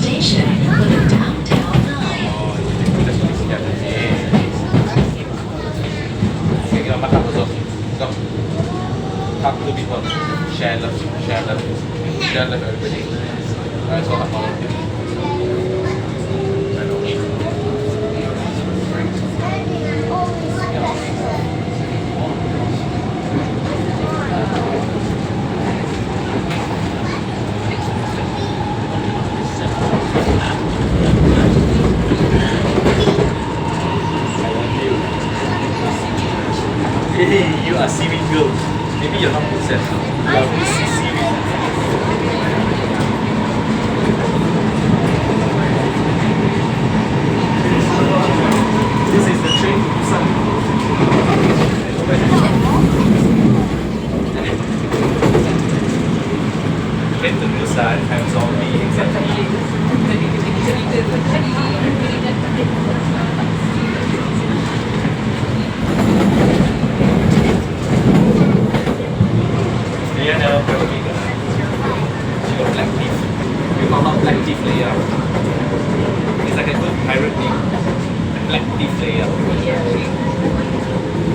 station for the downtown line. Okay, kita makan dulu. Go. Talk to people. Share love. Share love. Share love everybody. Let's go have fun. Hey, you are seaweed girl. Maybe you're not possessed. You are Miss Seaweed. This is the train to Busan. Train to Busan, have zombie, exactly. Yeah, never probably gonna. She got black teeth. You call her black teeth layer. It's like a good pirate name. Black teeth layer.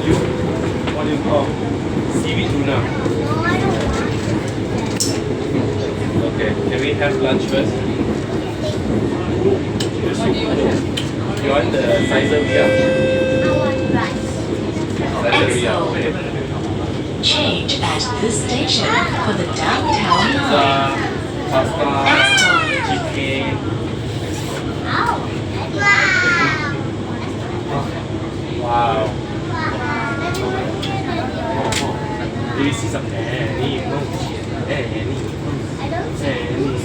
You? What do you call? Seaweed tuna. Okay, can we have lunch first? You want the Saizeriya? Saizeriya. Change at this station for the downtown line. Pasta, chicken. Wow. Do you see some animals? Animals. Animals.